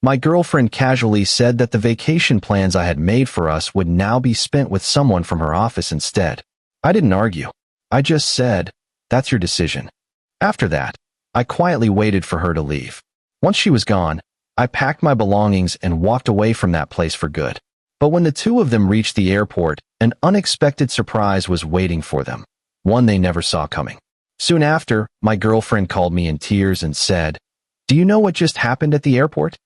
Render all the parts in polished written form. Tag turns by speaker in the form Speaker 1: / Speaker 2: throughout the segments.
Speaker 1: My girlfriend casually said that the vacation plans I had made for us would now be spent with someone from her office instead. I didn't argue. I just said, "That's your decision." After that, I quietly waited for her to leave. Once she was gone, I packed my belongings and walked away from that place for good. But when the two of them reached the airport, an unexpected surprise was waiting for them, one they never saw coming. Soon after, my girlfriend called me in tears and said, "Do you know what just happened at the airport?"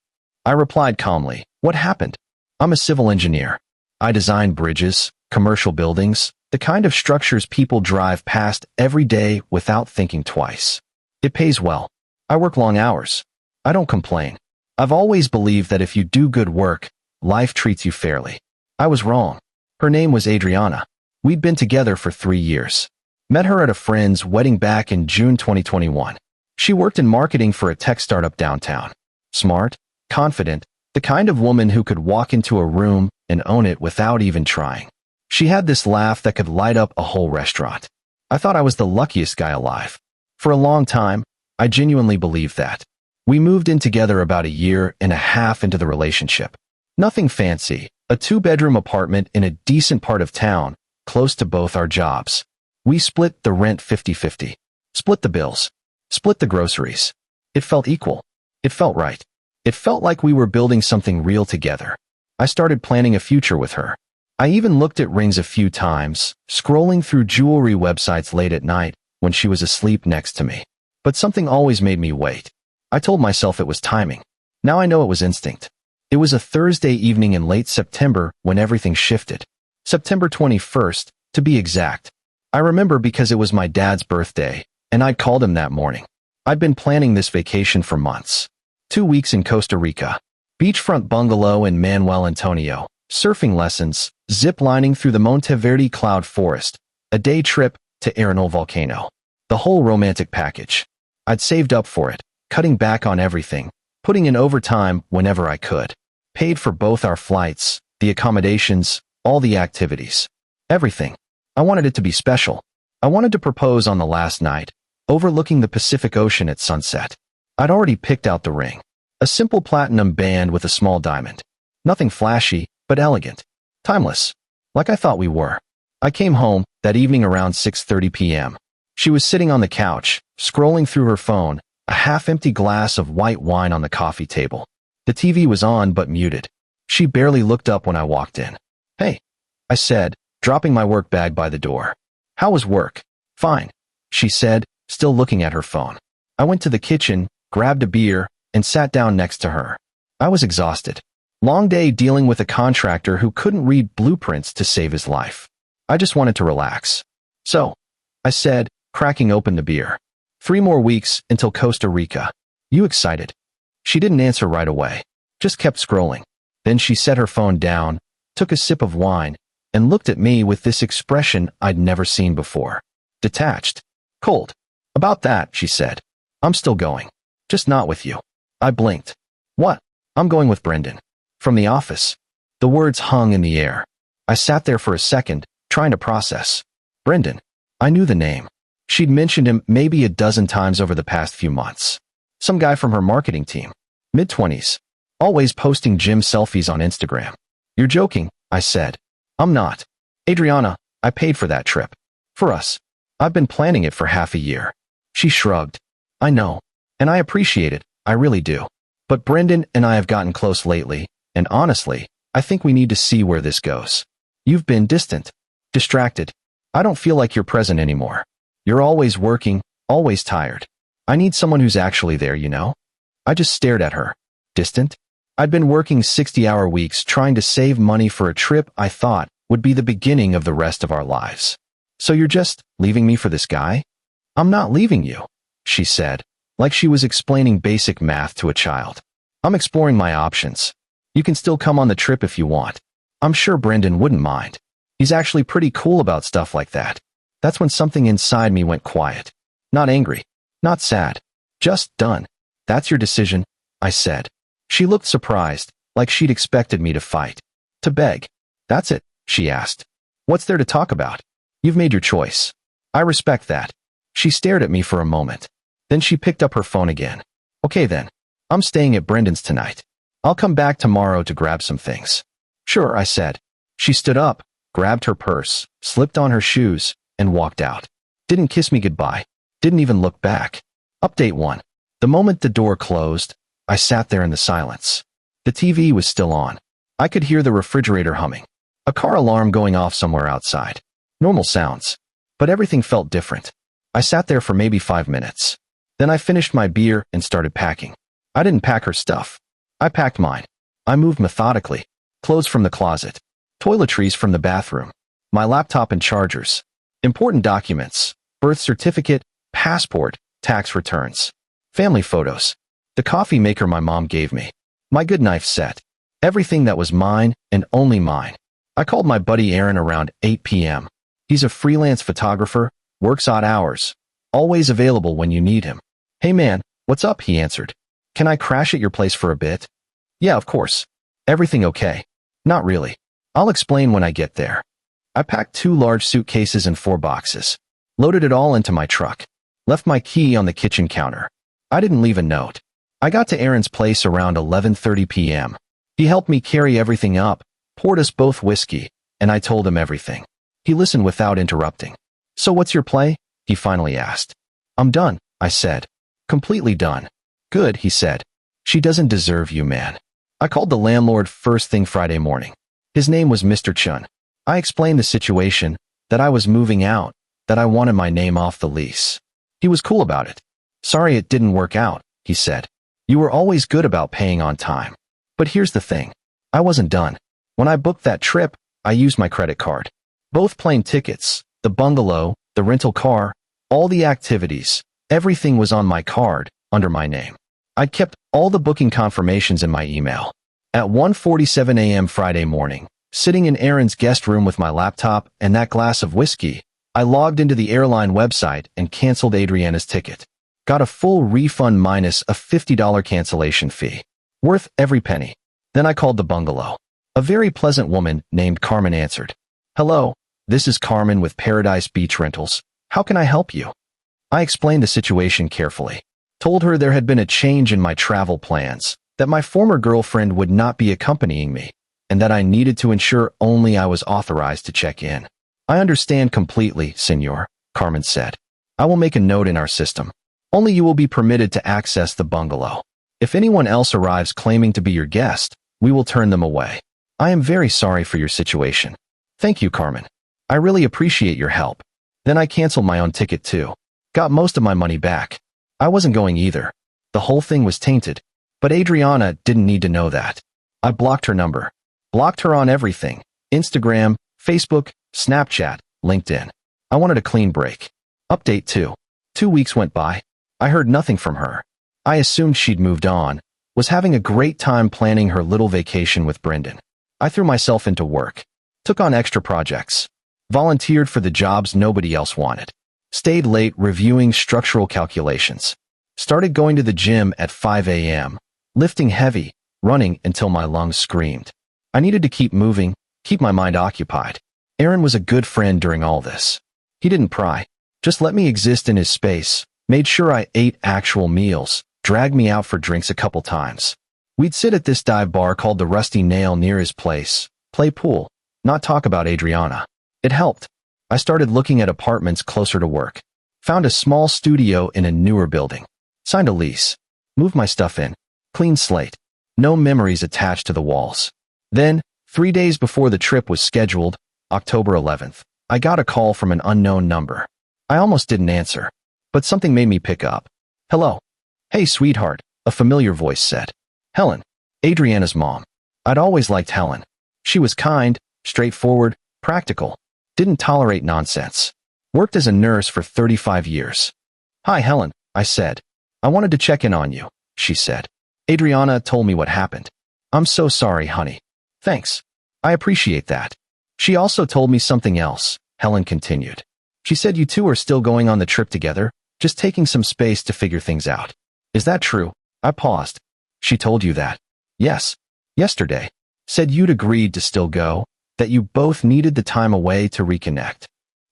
Speaker 1: I replied calmly, "What happened?" "I'm a civil engineer. I design bridges, commercial buildings, the kind of structures people drive past every day without thinking twice. It pays well. I work long hours. I don't complain. I've always believed that if you do good work, life treats you fairly." I was wrong. Her name was Adriana. We'd been together for 3 years. Met her at a friend's wedding back in June 2021. She worked in marketing for a tech startup downtown. Smart, confident, the kind of woman who could walk into a room and own it without even trying. She had this laugh that could light up a whole restaurant. I thought I was the luckiest guy alive. For a long time, I genuinely believed that. We moved in together about a year and a half into the relationship. Nothing fancy, a 2-bedroom apartment in a decent part of town, close to both our jobs. We split the rent 50-50. Split the bills. Split the groceries. It felt equal. It felt right. It felt like we were building something real together. I started planning a future with her. I even looked at rings a few times, scrolling through jewelry websites late at night when she was asleep next to me. But something always made me wait. I told myself it was timing. Now I know it was instinct. It was a Thursday evening in late September when everything shifted. September 21st, to be exact. I remember because it was my dad's birthday, and I'd called him that morning. I'd been planning this vacation for months. 2 weeks in Costa Rica. Beachfront bungalow in Manuel Antonio. Surfing lessons, zip-lining through the Monteverde cloud forest. A day trip to Arenal volcano. The whole romantic package. I'd saved up for it, cutting back on everything, putting in overtime whenever I could. Paid for both our flights, the accommodations, all the activities. Everything. I wanted it to be special. I wanted to propose on the last night, overlooking the Pacific Ocean at sunset. I'd already picked out the ring. A simple platinum band with a small diamond. Nothing flashy, but elegant. Timeless. Like I thought we were. I came home that evening around 6:30 p.m. She was sitting on the couch, scrolling through her phone, a half-empty glass of white wine on the coffee table. The TV was on but muted. She barely looked up when I walked in. "Hey," I said, dropping my work bag by the door. "How was work?" "Fine," she said, still looking at her phone. I went to the kitchen, grabbed a beer, and sat down next to her. I was exhausted. Long day dealing with a contractor who couldn't read blueprints to save his life. I just wanted to relax. "So," I said, cracking open the beer. "3 more weeks until Costa Rica. You excited?" She didn't answer right away, just kept scrolling. Then she set her phone down, took a sip of wine, and looked at me with this expression I'd never seen before. Detached. Cold. "About that," she said. "I'm still going. Just not with you." I blinked. "What?" "I'm going with Brendan. From the office." The words hung in the air. I sat there for a second, trying to process. Brendan. I knew the name. She'd mentioned him maybe a dozen times over the past few months. Some guy from her marketing team. Mid-20s. Always posting gym selfies on Instagram. "You're joking," I said. "I'm not. Adriana, I paid for that trip. For us. I've been planning it for half a year." She shrugged. "I know. And I appreciate it, I really do. But Brendan and I have gotten close lately, and honestly, I think we need to see where this goes. You've been distant. Distracted. I don't feel like you're present anymore. You're always working, always tired. I need someone who's actually there, you know?" I just stared at her. Distant? I'd been working 60-hour weeks trying to save money for a trip I thought would be the beginning of the rest of our lives. "So you're just leaving me for this guy?" "I'm not leaving you," she said, like she was explaining basic math to a child. "I'm exploring my options. You can still come on the trip if you want. I'm sure Brendan wouldn't mind. He's actually pretty cool about stuff like that." That's when something inside me went quiet. Not angry. Not sad. Just done. "That's your decision," I said. She looked surprised, like she'd expected me to fight. To beg. "That's it?" she asked. "What's there to talk about? You've made your choice. I respect that." She stared at me for a moment. Then she picked up her phone again. "Okay then. I'm staying at Brendan's tonight. I'll come back tomorrow to grab some things. Sure, I said. She stood up, grabbed her purse, slipped on her shoes, and walked out. Didn't kiss me goodbye. Didn't even look back. Update 1. The moment the door closed, I sat there in the silence. The TV was still on. I could hear the refrigerator humming. A car alarm going off somewhere outside. Normal sounds. But everything felt different. I sat there for maybe 5 minutes. Then I finished my beer and started packing. I didn't pack her stuff. I packed mine. I moved methodically. Clothes from the closet. Toiletries from the bathroom. My laptop and chargers. Important documents. Birth certificate, passport, tax returns. Family photos. The coffee maker my mom gave me. My good knife set. Everything that was mine and only mine. I called my buddy Aaron around 8 p.m. He's a freelance photographer, works odd hours, always available when you need him. Hey man, what's up? He answered. Can I crash at your place for a bit? Yeah, of course. Everything okay? Not really. I'll explain when I get there. I packed 2 large suitcases and 4 boxes. Loaded it all into my truck. Left my key on the kitchen counter. I didn't leave a note. I got to Aaron's place around 11:30 p.m. He helped me carry everything up, poured us both whiskey, and I told him everything. He listened without interrupting. So what's your play? He finally asked. I'm done, I said. Completely done. Good, he said. She doesn't deserve you, man. I called the landlord first thing Friday morning. His name was Mr. Chun. I explained the situation, that I was moving out, that I wanted my name off the lease. He was cool about it. Sorry it didn't work out, he said. You were always good about paying on time. But here's the thing. I wasn't done. When I booked that trip, I used my credit card. Both plane tickets, the bungalow, the rental car, all the activities, everything was on my card, under my name. I'd kept all the booking confirmations in my email. At 1:47 a.m. Friday morning, sitting in Aaron's guest room with my laptop and that glass of whiskey, I logged into the airline website and canceled Adriana's ticket. Got a full refund minus a $50 cancellation fee. Worth every penny. Then I called the bungalow. A very pleasant woman named Carmen answered. Hello, this is Carmen with Paradise Beach Rentals. How can I help you? I explained the situation carefully. Told her there had been a change in my travel plans, that my former girlfriend would not be accompanying me, and that I needed to ensure only I was authorized to check in. I understand completely, senor, Carmen said. I will make a note in our system. Only you will be permitted to access the bungalow. If anyone else arrives claiming to be your guest, we will turn them away. I am very sorry for your situation. Thank you, Carmen. I really appreciate your help. Then I canceled my own ticket too. Got most of my money back. I wasn't going either. The whole thing was tainted. But Adriana didn't need to know that. I blocked her number. Blocked her on everything. Instagram, Facebook, Snapchat, LinkedIn. I wanted a clean break. Update 2. 2 weeks went by. I heard nothing from her. I assumed she'd moved on, was having a great time planning her little vacation with Brendan. I threw myself into work. Took on extra projects. Volunteered for the jobs nobody else wanted. Stayed late reviewing structural calculations. Started going to the gym at 5 a.m., lifting heavy, running until my lungs screamed. I needed to keep moving, keep my mind occupied. Aaron was a good friend during all this. He didn't pry, just let me exist in his space, made sure I ate actual meals, dragged me out for drinks a couple times. We'd sit at this dive bar called the Rusty Nail near his place, play pool, not talk about Adriana. It helped. I started looking at apartments closer to work. Found a small studio in a newer building. Signed a lease. Moved my stuff in. Clean slate. No memories attached to the walls. Then, 3 days before the trip was scheduled, October 11th, I got a call from an unknown number. I almost didn't answer, but something made me pick up. Hello. Hey, sweetheart, a familiar voice said. Helen, Adriana's mom. I'd always liked Helen. She was kind, straightforward, practical. Didn't tolerate nonsense. Worked as a nurse for 35 years. Hi, Helen, I said. I wanted to check in on you, she said. Adriana told me what happened. I'm so sorry, honey. Thanks. I appreciate that. She also told me something else, Helen continued. She said you two are still going on the trip together, just taking some space to figure things out. Is that true? I paused. She told you that? Yes. Yesterday. Said you'd agreed to still go, that you both needed the time away to reconnect.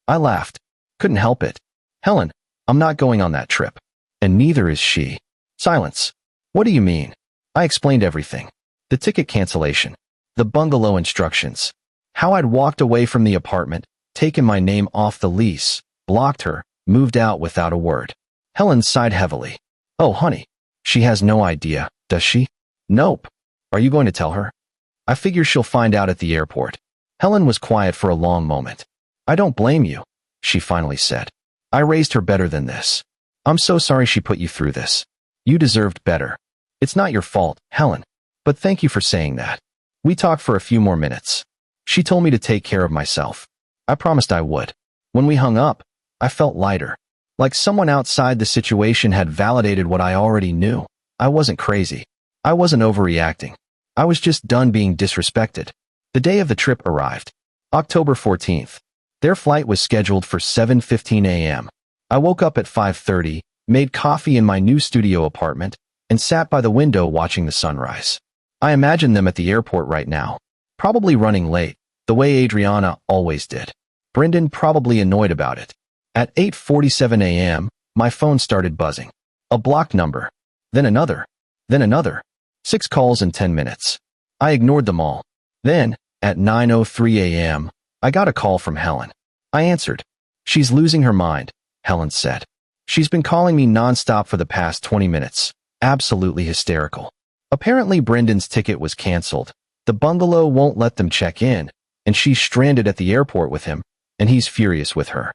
Speaker 1: I laughed. Couldn't help it. Helen, I'm not going on that trip. And neither is she. Silence. What do you mean? I explained everything. The ticket cancellation. The bungalow instructions. How I'd walked away from the apartment, taken my name off the lease, blocked her, moved out without a word. Helen sighed heavily. Oh, honey. She has no idea, does she? Nope. Are you going to tell her? I figure she'll find out at the airport. Helen was quiet for a long moment. I don't blame you, she finally said. I raised her better than this. I'm so sorry she put you through this. You deserved better. It's not your fault, Helen. But thank you for saying that. We talked for a few more minutes. She told me to take care of myself. I promised I would. When we hung up, I felt lighter. Like someone outside the situation had validated what I already knew. I wasn't crazy. I wasn't overreacting. I was just done being disrespected. The day of the trip arrived. October 14th. Their flight was scheduled for 7:15 a.m. I woke up at 5:30, made coffee in my new studio apartment, and sat by the window watching the sunrise. I imagine them at the airport right now, probably running late, the way Adriana always did. Brendan probably annoyed about it. At 8:47 a.m., my phone started buzzing. A blocked number. Then another. Then another. 6 calls in 10 minutes. I ignored them all. Then, at 9:03 a.m., I got a call from Helen. I answered. She's losing her mind, Helen said. She's been calling me nonstop for the past 20 minutes. Absolutely hysterical. Apparently Brendan's ticket was canceled. The bungalow won't let them check in, and she's stranded at the airport with him, and he's furious with her.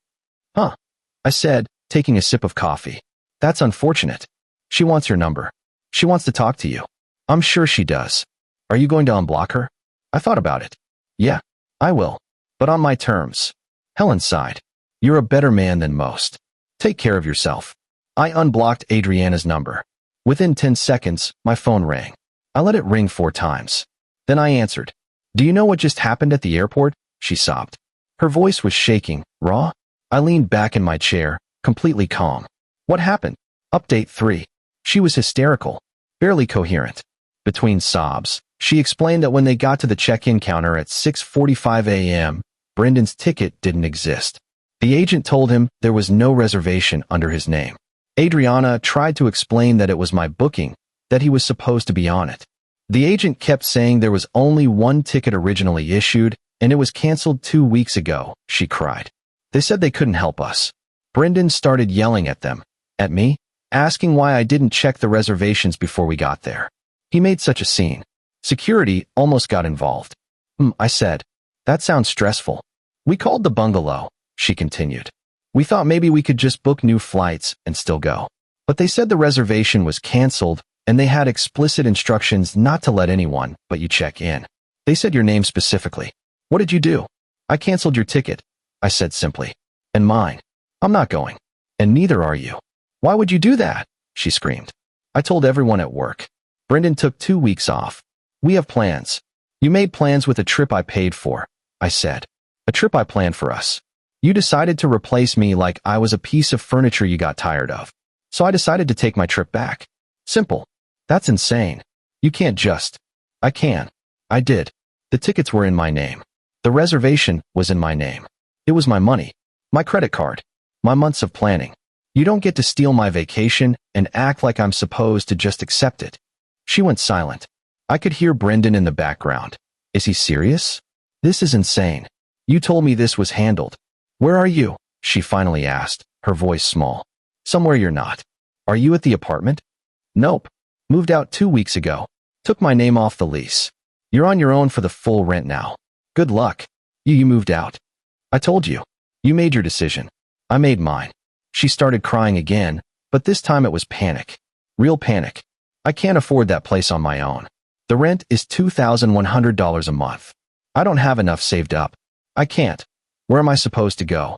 Speaker 1: Huh, I said, taking a sip of coffee. That's unfortunate. She wants your number. She wants to talk to you. I'm sure she does. Are you going to unblock her? I thought about it. Yeah, I will. But on my terms. Helen sighed. You're a better man than most. Take care of yourself. I unblocked Adriana's number. Within 10 seconds, my phone rang. I let it ring 4 times. Then I answered. Do you know what just happened at the airport? She sobbed. Her voice was shaking, raw. I leaned back in my chair, completely calm. What happened? Update 3. She was hysterical, barely coherent. Between sobs, she explained that when they got to the check-in counter at 6:45 a.m., Brendan's ticket didn't exist. The agent told him there was no reservation under his name. Adriana tried to explain that it was my booking, that he was supposed to be on it. The agent kept saying there was only one ticket originally issued, and it was canceled 2 weeks ago, she cried. They said they couldn't help us. Brendan started yelling at them, at me, asking why I didn't check the reservations before we got there. He made such a scene. Security almost got involved. I said. That sounds stressful. We called the bungalow, she continued. We thought maybe we could just book new flights and still go. But they said the reservation was canceled, and they had explicit instructions not to let anyone but you check in. They said your name specifically. What did you do? I canceled your ticket, I said simply. And mine. I'm not going. And neither are you. Why would you do that? She screamed. I told everyone at work. Brendan took 2 weeks off. We have plans. You made plans with a trip I paid for, I said. A trip I planned for us. You decided to replace me like I was a piece of furniture you got tired of. So I decided to take my trip back. Simple. That's insane. You can't just. I can. I did. The tickets were in my name. The reservation was in my name. It was my money. My credit card. My months of planning. You don't get to steal my vacation and act like I'm supposed to just accept it. She went silent. I could hear Brendan in the background. Is he serious? This is insane. You told me this was handled. Where are you? She finally asked, her voice small. Somewhere you're not. Are you at the apartment? Nope. Moved out 2 weeks ago. Took my name off the lease. You're on your own for the full rent now. Good luck. You moved out. I told you. You made your decision. I made mine. She started crying again, but this time it was panic. Real panic. I can't afford that place on my own. The rent is $2,100 a month. I don't have enough saved up. I can't. Where am I supposed to go?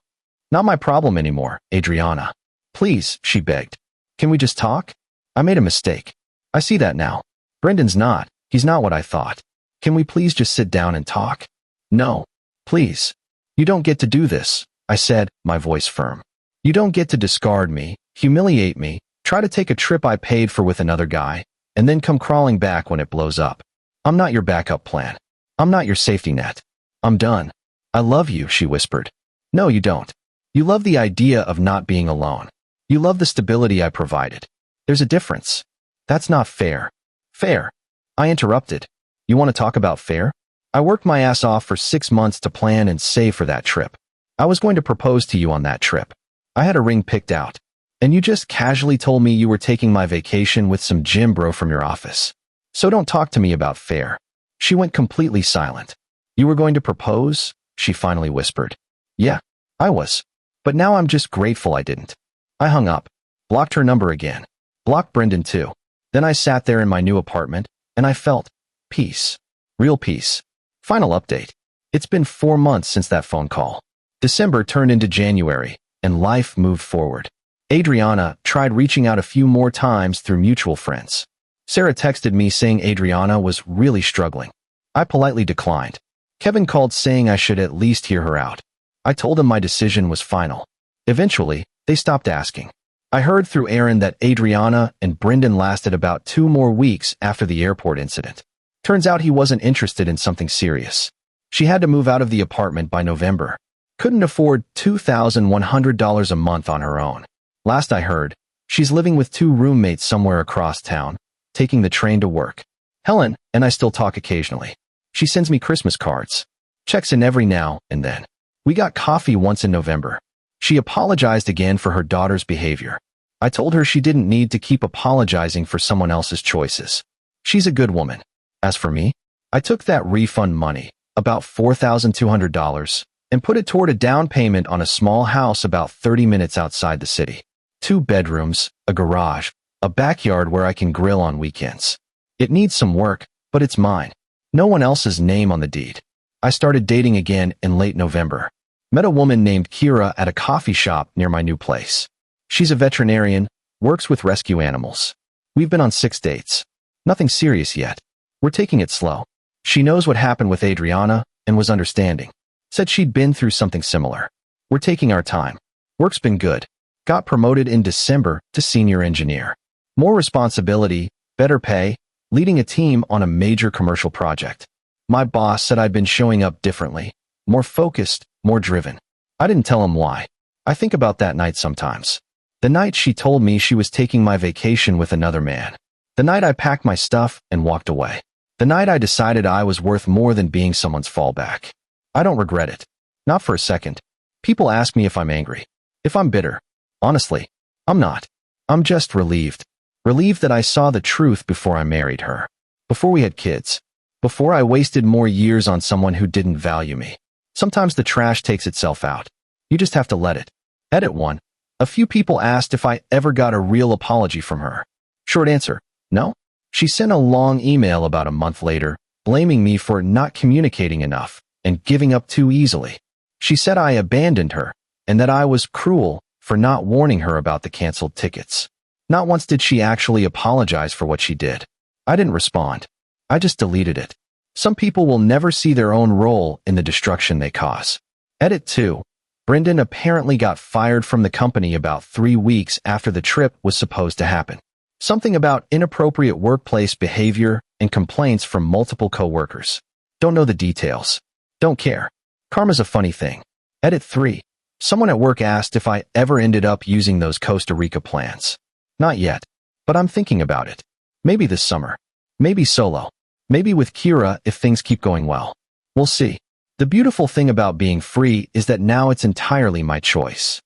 Speaker 1: Not my problem anymore, Adriana. Please, she begged. Can we just talk? I made a mistake. I see that now. Brendan's not. He's not what I thought. Can we please just sit down and talk? No. Please. You don't get to do this, I said, my voice firm. You don't get to discard me, humiliate me, try to take a trip I paid for with another guy, and then come crawling back when it blows up. I'm not your backup plan. I'm not your safety net. I'm done. I love you, she whispered. No, you don't. You love the idea of not being alone. You love the stability I provided. There's a difference. That's not fair. Fair. I interrupted. You want to talk about fair? I worked my ass off for 6 months to plan and save for that trip. I was going to propose to you on that trip. I had a ring picked out. And you just casually told me you were taking my vacation with some gym bro from your office. So don't talk to me about fair. She went completely silent. You were going to propose? She finally whispered. Yeah, I was. But now I'm just grateful I didn't. I hung up, blocked her number again, blocked Brendan too. Then I sat there in my new apartment, and I felt peace. Real peace. Final update. It's been 4 months since that phone call. December turned into January, and life moved forward. Adriana tried reaching out a few more times through mutual friends. Sarah texted me saying Adriana was really struggling. I politely declined. Kevin called saying I should at least hear her out. I told him my decision was final. Eventually, they stopped asking. I heard through Aaron that Adriana and Brendan lasted about 2 more weeks after the airport incident. Turns out he wasn't interested in something serious. She had to move out of the apartment by November. Couldn't afford $2,100 a month on her own. Last I heard, she's living with 2 roommates somewhere across town, taking the train to work. Helen and I still talk occasionally. She sends me Christmas cards. Checks in every now and then. We got coffee once in November. She apologized again for her daughter's behavior. I told her she didn't need to keep apologizing for someone else's choices. She's a good woman. As for me, I took that refund money, about $4,200, and put it toward a down payment on a small house about 30 minutes outside the city. 2 bedrooms, a garage, a backyard where I can grill on weekends. It needs some work, but it's mine. No one else's name on the deed. I started dating again in late November. Met a woman named Kira at a coffee shop near my new place. She's a veterinarian, works with rescue animals. We've been on 6 dates. Nothing serious yet. We're taking it slow. She knows what happened with Adriana and was understanding. Said she'd been through something similar. We're taking our time. Work's been good. Got promoted in December to senior engineer. More responsibility, better pay, leading a team on a major commercial project. My boss said I'd been showing up differently, more focused, more driven. I didn't tell him why. I think about that night sometimes. The night she told me she was taking my vacation with another man. The night I packed my stuff and walked away. The night I decided I was worth more than being someone's fallback. I don't regret it. Not for a second. People ask me if I'm angry, if I'm bitter. Honestly, I'm not. I'm just relieved. Relieved that I saw the truth before I married her. Before we had kids. Before I wasted more years on someone who didn't value me. Sometimes the trash takes itself out. You just have to let it. Edit 1. A few people asked if I ever got a real apology from her. Short answer, no. She sent a long email about a month later, blaming me for not communicating enough and giving up too easily. She said I abandoned her and that I was cruel for not warning her about the canceled tickets. Not once did she actually apologize for what she did. I didn't respond. I just deleted it. Some people will never see their own role in the destruction they cause. Edit 2. Brendan apparently got fired from the company about 3 weeks after the trip was supposed to happen. Something about inappropriate workplace behavior and complaints from multiple coworkers. Don't know the details. Don't care. Karma's a funny thing. Edit 3. Someone at work asked if I ever ended up using those Costa Rica plans. Not yet, but I'm thinking about it. Maybe this summer. Maybe solo. Maybe with Kira if things keep going well. We'll see. The beautiful thing about being free is that now it's entirely my choice.